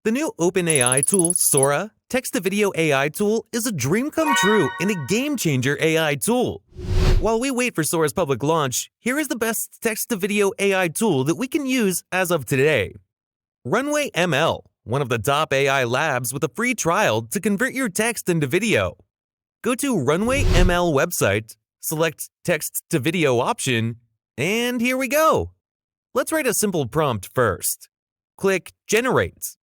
The new OpenAI tool, Sora, text-to-video AI tool, is a dream come true and a game-changer AI tool. While we wait for Sora's public launch, here is the best text-to-video AI tool that we can use as of today. Runwayml, one of the top AI labs with a free trial to convert your text into video. Go to Runwayml website, select text-to-video option, and here we go. Let's write a simple prompt first. Click Generate.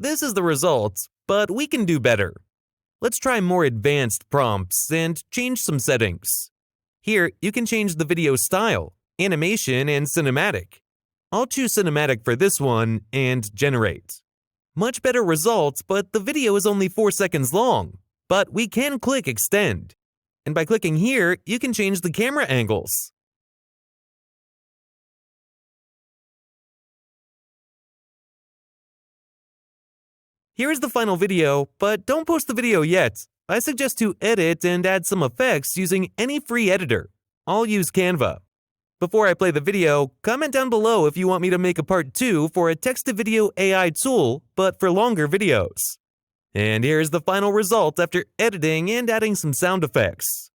This is the result, but we can do better. Let's try more advanced prompts and change some settings. Here, you can change the video style, animation, and cinematic. I'll choose cinematic for this one and generate. Much better results, but the video is only 4 seconds long. But we can click Extend. And by clicking here, you can change the camera angles. Here is the final video, but don't post the video yet. I suggest to edit and add some effects using any free editor. I'll use Canva. Before I play the video, comment down below if you want me to make a part 2 for a text-to-video AI tool, but for longer videos. And here's the final result after editing and adding some sound effects.